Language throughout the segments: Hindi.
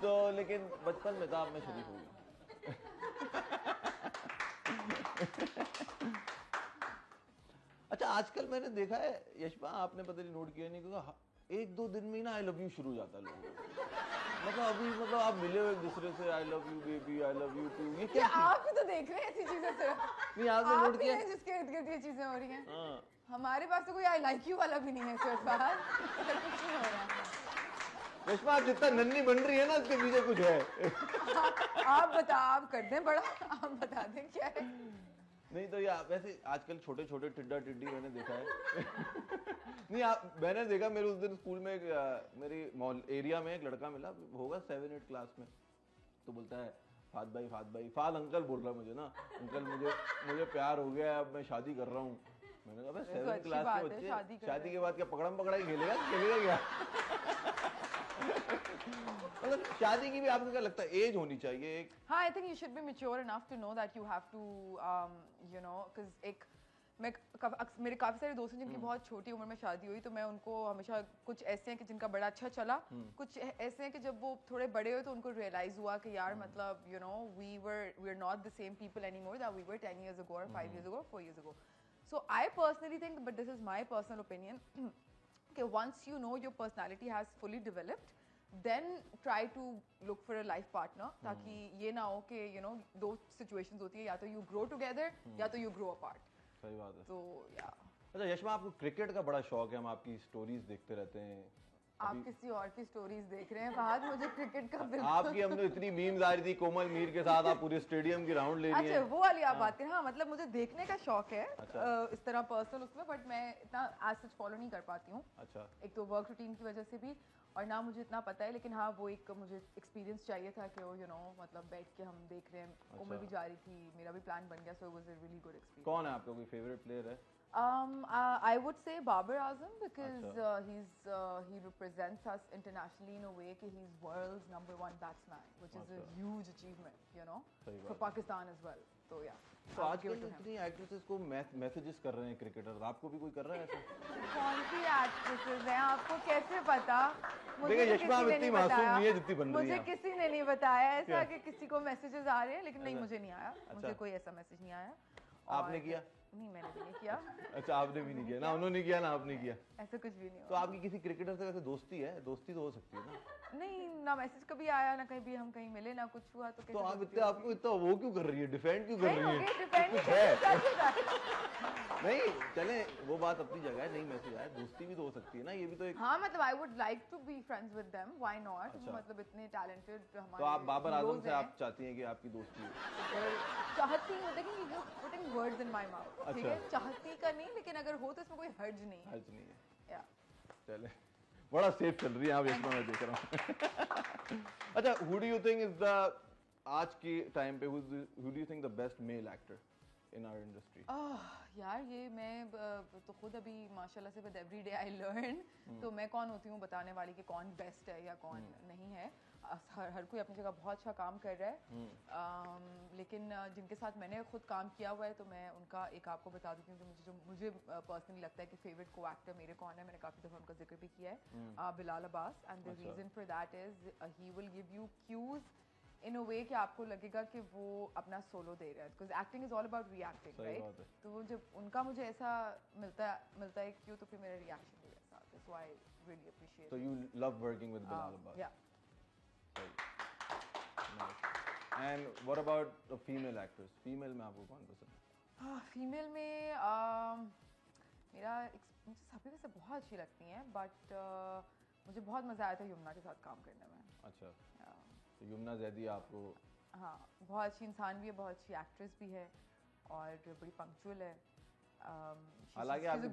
तो लेकिन बचपन में था, अब मैं शरीफ हो गया। अच्छा, आजकल मैंने देखा है यशपा, आपने पता नहीं नोट किया नहीं, क्योंकि एक दो दिन में ना आई लव यू शुरू हो जाता है लोगों को। मतलब अभी मतलब आप मिले हो एक दूसरे से, I love you baby, I love you too, ये क्या? आप भी तो देख रहे हैं ऐसी चीजें सिर्फ। नहीं, आपने नोट किया जिसके इर्द गिर्द ये चीजें हो रही हैं। हाँ। हमारे पास तो कोई आई लाइक यू वाला भी नहीं है सिर्फ बाहर, कुछ नहीं हो रहा है। यशपा, आप जितना नन्ही बन रही है ना, उसके पीछे कुछ है। आप कर दें बड़ा, आप बता दें क्या है। नहीं तो यार वैसे आजकल छोटे छोटे टिड्डा टिड्डी मैंने देखा है। नहीं, मैंने देखा, मेरे उस दिन स्कूल में मेरी मॉल एरिया में एक लड़का मिला, होगा 7-8 क्लास में, तो बोलता है फाद भाई, फाद अंकल बोल रहा है मुझे ना, अंकल मुझे प्यार हो गया, अब मैं शादी कर रहा हूँ। मैंने कहा 7 क्लास के बच्चे शादी के बाद क्या पकड़म पकड़ाई खेलेगा क्या? मतलब शादी की भी आपको क्या लगता है एज होनी चाहिए एक? हाँ, I think you should be mature enough to know that you have to you know, because मेरे काफी सारे दोस्त हैं जिनकी बहुत छोटी उम्र में शादी हुई, तो मैं उनको हमेशा, कुछ ऐसे हैं कि जिनका बड़ा अच्छा चला, कुछ ऐसे हैं कि जब वो थोड़े बड़े हुए तो उनको रियलाइज हुआ कि यार मतलब you know we are not the same people anymore that we were 10 years ago or 5 years ago or 4 years ago. So I personally think, but this is my personal opinion, okay, once you know your personality has fully developed, then try to look for a life partner, ताकि ये ना हो कि you know दो situations होती है, या तो you grow together या तो you grow apart. सही बात है। तो या अच्छा यशमा, आपको क्रिकेट का बड़ा शौक है, हम आपकी स्टोरीज देखते रहते हैं। आप किसी और की स्टोरीज देख रहे हैं फहद, मुझे क्रिकेट का बिल्कुल। आपकी हमने इतनी मीम्स आ रही थी कोमल मीर के साथ, आप पूरे स्टेडियम की राउंड ले रही हैं। अच्छा, वो वाली आप बात करें। हाँ, मतलब मुझे देखने का शौक है। अच्छा। इस तरह पर्सनल उसमें, बट मैं इतना एज सच फॉलो नहीं कर पाती हूँ। अच्छा। एक तो वर्क रूटीन की वजह से भी, और ना मुझे इतना पता है, लेकिन हाँ वो एक मुझे एक्सपीरियंस चाहिए था कि यू नो मतलब बैठ के हम देख रहे हैं। कोमल भी जा रही थी, मेरा भी प्लान बन गया, so it was a really good experience. कौन है आपका कोई फेवरेट प्लेयर है? I would say Babar Azam, because he represents us internationally in a way that he's world's #1 batsman, which is a huge achievement, you know, for Pakistan as well. So yeah. तो आजकल इतनी एक्ट्रेसेस को मैसेजेस कर रहे हैं क्रिकेटर, आपको भी कोई कर रहा है ऐसा? कौन सी एक्ट्रेसेस हैं, आपको कैसे पता? मुझे यशमा इतनी मासूम नहीं है जितनी बन रही है। मुझे किसी ने नहीं बताया ऐसा कि किसी को मैसेजेस आ रहे हैं, लेकिन नहीं, मुझे नहीं आया। मुझे कोई ऐसा मैसेज नहीं आया। आपने किया? नहीं, मैंने भी नहीं किया। अच्छा, आपने भी नहीं किया ना, उन्होंने किया ना आपने किया, ऐसा कुछ भी नहीं हुआ। तो आपकी किसी क्रिकेटर से वैसे दोस्ती है? दोस्ती तो हो सकती है ना? नहीं, ना मैसेज कभी आया, ना कहीं भी हम कहीं मिले, ना कुछ हुआ, तो कैसे? तो आप इतने, आपको इतना वो क्यों कर रही है, डिफेंड क्यों कर रही है? डिफेंड नहीं, चले वो बात अपनी जगह है, नहीं मैसेज आया, दोस्ती भी तो हो सकती है ना, ये भी तो एक। हाँ, मतलब I would like to be friends with them, why not? मतलब इतने टैलेंटेड हमारे। तो आप बाबर आजम से आप चाहती हैं कि आपकी दोस्ती हो? चाहती हूँ, लेकिन you putting words in my mouth, ठीक है? चाहती का नहीं, लेकिन अगर हो तो इसमें कोई हर्ज नहीं है। हर्ज नहीं है, या चले, बड़ा सेफ चल रही है आप इसमें, मैं देख रहा हूँ। अच्छा, who do you think is the, आज के टाइम पे who do you think the best male actor in our industry? यार ये मैं तो खुद अभी माशाल्लाह से with every day I learn, तो मैं कौन होती हूँ बताने वाली कि कौन बेस्ट है या कौन नहीं है। हर कोई अपनी जगह बहुत अच्छा काम कर रहा है, लेकिन जिनके साथ मैंने खुद काम किया हुआ है, तो मैं उनका एक आपको बता दूँ, क्योंकि मुझे पर्सनली लगता है कि फेवरेट को एक्टर मेरे कौन है। मैंने काफ़ी दफ़ा उनका जिक्र भी किया है, Bilal Abbas, and the reason for that is he will give you cues in a way कि आपको लगेगा कि वो अपना सोलो दे रहा है, because acting is all about reacting, right? तो वो जब उनका मुझे ऐसा मिलता है क्यों, तो फिर मेरा रिएक्शन भी ऐसा आता है, so I really appreciate. So you love working with Bilal Abbas? Yeah. And what about the female actress? Female में आपको कौन पसंद है? फीमेल में मुझे सभी में से बहुत अच्छी लगती हैं, बट मुझे बहुत मज़ा आया था यमुना के साथ काम करने में। अच्छा, तो यमुना ज़ैदी आपको? हाँ, बहुत अच्छी इंसान भी है, बहुत अच्छी एक्ट्रेस भी है, और बड़ी पंक्चुअल है। हालांकि आपकी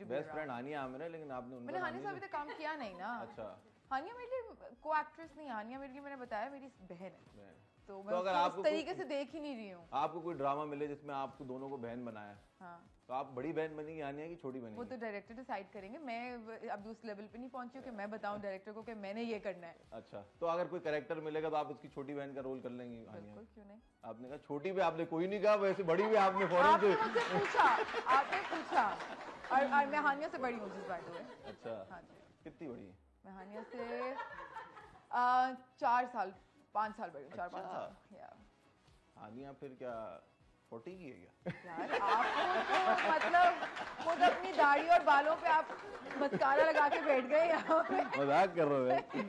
बेस्ट फ्रेंड हानिया आमिर है, लेकिन आपने उनका, मैंने हानिया से अभी तक काम किया नहीं ना। अच्छा, हानिया मेरे लिए को एक्ट्रेस नहीं, हानिया मेरे लिए, मैंने बताया, मेरी बहन है, तो मैं अगर आप उस तरीके से देख ही नहीं रही हूँ। आपको कोई ड्रामा मिले जिसमें आपको दोनों को बहन बनाया, हाँ, तो आप बड़ी बहन बनेंगी हानिया की छोटी बनेंगी? वो तो डायरेक्टर डिसाइड करेंगे, मैं अभी उस लेवल पे नहीं पहुंची हूँ कि मैं बताऊं डायरेक्टर को कि मैंने ये करना है। अच्छा, तो अगर कोई कैरेक्टर मिलेगा तो आप उसकी छोटी बहन का रोल कर लेंगी हानिया? बिल्कुल, क्यों नहीं। आपने कहा छोटी भी, आपने कोई नहीं कहा, वैसे बड़ी भी आपने फौरन से आपने पूछा, और मैं हानिया से बड़ी हूँ जिस बात हुए। अच्छा, हाँ जी। कितनी बड़ी है? मैं हानिया से 4 साल 5 साल बड़ी हूँ, 4-5 साल। या हानिया फिर क्या 40 की है क्या? यार आपको तो मतलब खुद अपनी दाढ़ी और बालों पे आप मस्कारा लगा के बैठ गए यहाँ पे। मजाक कर रहे हो।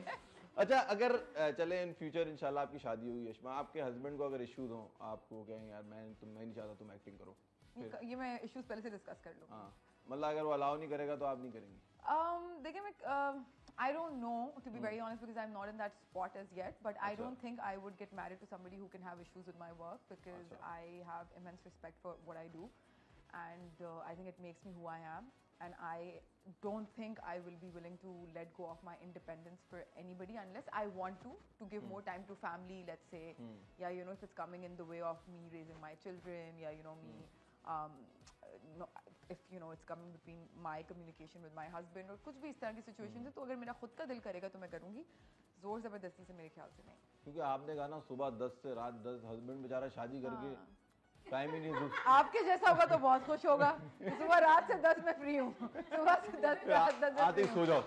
अच्छा, अगर चले इन फ्यूचर इंशाल्लाह आपकी शादी होगी यशमा, आपके हस्बैंड को अगर इश्यूज हो, आपको कहें यार मैं नहीं चाहता तुम एक्टिंग करो, ये मैं इश्यूज पहले से डिस्कस कर लूँ। हाँ, मतलब अगर वो अलाउ नहीं करेगा तो आप नहीं करेंगी? देखिए मैं I don't know, to be very honest, because I'm not in that spot as yet. But I don't think I would get married to somebody who can have issues with my work, because I have immense respect for what I do, and I think it makes me who I am. And I don't think I will be willing to let go of my independence for anybody unless I want to give more time to family, let's say. Yeah, you know, if it's coming in the way of me raising my children, yeah, you know, me. No, if you know it's coming between my communication with my husband और कुछ भी इस तरह की सिचुएशन है, तो अगर मेरा खुद का दिल करेगा तो मैं करूँगी, जोर जबरदस्ती से मेरे ख्याल से नहीं। क्योंकि आपने कहा ना सुबह 10 से रात 10, हस्बैंड बेचारा शादी करके टाइम ही नहीं। आपके जैसा होगा तो बहुत खुश होगा, सुबह रात से 10 में फ्री हूँ, सुबह से 10 रात 10 आते ही सो जाओ।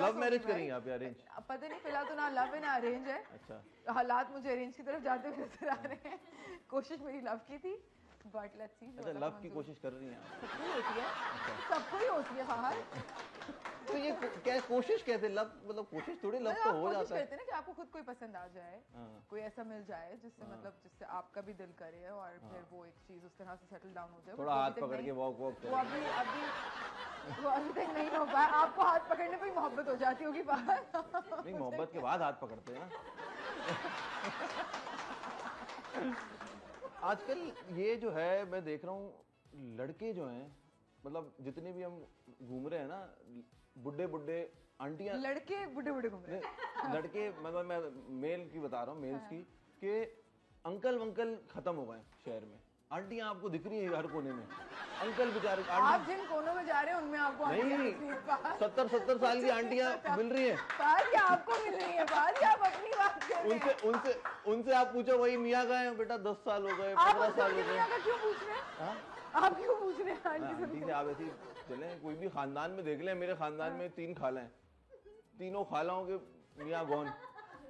लव मैरिज करेंगे आप या अरेंज? पता नहीं, फिलहाल तो ना लव है ना अरेंज है। अच्छा, हालात मुझे अरेंज की तरफ जाते हुए नजर आ रहे हैं। कोशिश मेरी लव की थी, बट लेट्स सी। अच्छा, लव की कोशिश कर रही हैं आप? सबको ही होती है, सबको ही होती है बाहर। तो ये क्या कोशिश कहते हैं? लव मतलब कोशिश थोड़ी, लव तो हो जाता है। कहते हैं ना कि आपको खुद कोई पसंद आ जाए, कोई ऐसा मिल जाए जिससे मतलब जिससे आपका भी दिल करे और फिर वो एक चीज उस तरह से सेटल डाउन हो जाए। थोड़ा हाथ पकड़ के वॉक वो अभी तक नहीं हो पाया। आपको हाथ पकड़ने पे ही मोहब्बत हो जाती होगी बाहर। नहीं, मोहब्बत के बाद हाथ पकड़ते हैं। आजकल ये जो है मैं देख रहा हूँ, लड़के जो हैं मतलब जितने भी हम घूम रहे हैं ना, बुड्ढे बुड्ढे आंटियां, लड़के बुड्ढे बुड्ढे घूम रहे हैं। लड़के मतलब मैं मेल की बता रहा हूँ, मेल्स की, कि अंकल वंकल खत्म हो गए शहर में। आंटियां आपको दिख रही है हर कोने में, अंकल बेचारे। आप जिन कोनों में जा रहे हैं उनमें आपको नहीं, 70 साल की आंटियां मिल रही हैं। आपको मिल रही है बात, आप अपनी बात कर रहे हैं। उनसे आप पूछो वही मियाँ गए हैं बेटा, 10 साल हो गए, 15 साल हो गए। क्यों पूछ रहे हैं? आप क्यों पूछ रहे हैं आंटी से? आप ऐसे चले कोई भी खानदान में देख लें, मेरे खानदान में 3 खाला हैं, तीनों खालाओं के मियाँ गौन।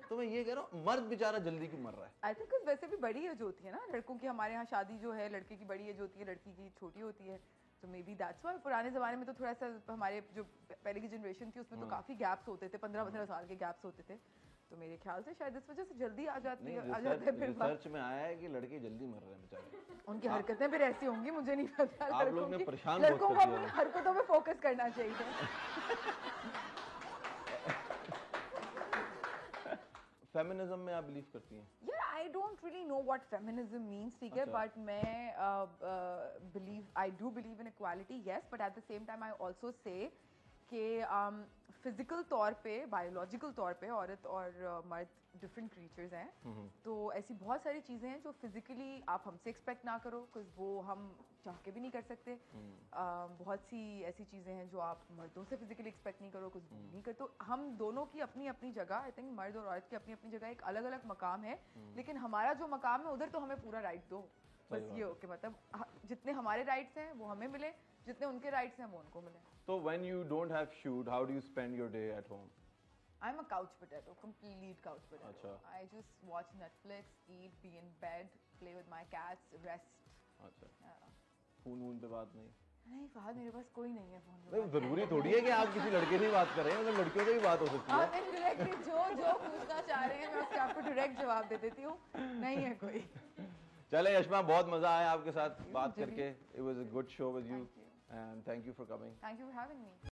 तो मैं ये कह रहा हूँ, मर्द बेचारा जल्दी क्यों मर रहा है? आई थिंक वैसे भी बड़ी एज होती है ना लड़कों की, हमारे यहाँ शादी जो है लड़के की बड़ी एज होती है, लड़की की छोटी होती है, तो मे बी दैट्स व्हाई। पुराने जमाने में तो थोड़ा सा हमारे जो पहले की जनरेशन थी उसमें तो काफी गैप्स होते थे, 15-15 साल के गैप्स होते थे, तो मेरे ख्याल से शायद इस वजह से जल्दी आ जाते हैं। फिर रिसर्च में आया है कि लड़के जल्दी मर रहे हैं बेचारे। उनकी हरकतें फिर ऐसी होंगी, मुझे नहीं पता। आप लोग ने परेशान लड़कों को अपनी हरकतों पे फोकस करना चाहिए। फेमिनिज्म में आप बिलीव करती हैं? Yeah, I don't really know what feminism means, ठीक है, but मैं I do believe in equality, yes, but at the same time I also say कि फिजिकल तौर पे, बायोलॉजिकल तौर पे औरत और मर्द डिफरेंट क्रीचर्स हैं, तो ऐसी बहुत सारी चीज़ें हैं जो फिजिकली आप हमसे एक्सपेक्ट ना करो, बिकॉज वो हम चाह के भी नहीं कर सकते। बहुत सी ऐसी चीज़ें हैं जो आप मर्दों से फिजिकली एक्सपेक्ट नहीं करो, कुछ नहीं कर। तो हम दोनों की अपनी अपनी जगह, आई थिंक मर्द और औरत की अपनी अपनी जगह एक अलग अलग मकाम है, लेकिन हमारा जो मकाम है उधर तो हमें पूरा राइट दो। बस ये हो कि मतलब जितने हमारे राइट्स हैं वो हमें मिले, जितने उनके राइट्स हैं वो उनको मिले। So when you don't have shoot, how do you spend your day at home? I'm a couch potato, complete couch potato. अच्छा। I just watch Netflix, eat, be in bed, play with my cats, rest. अच्छा। फोन वोन पे बात नहीं? नहीं, बात मेरे पास कोई नहीं है फोन पे। नहीं, जरूरी थोड़ी है कि आप किसी लड़के से ही बात कर रहे हैं, मतलब लड़कियों से भी बात हो सकती है। आप इनडायरेक्टली जो पूछना चाह रहे हैं मैं उसके आपको डायरेक्ट जवाब दे देती हूँ, नहीं है कोई। चले यशमा, बहुत मजा आया आपके साथ बात करके। It was a good show with you and thank you for coming. Thank you for having me.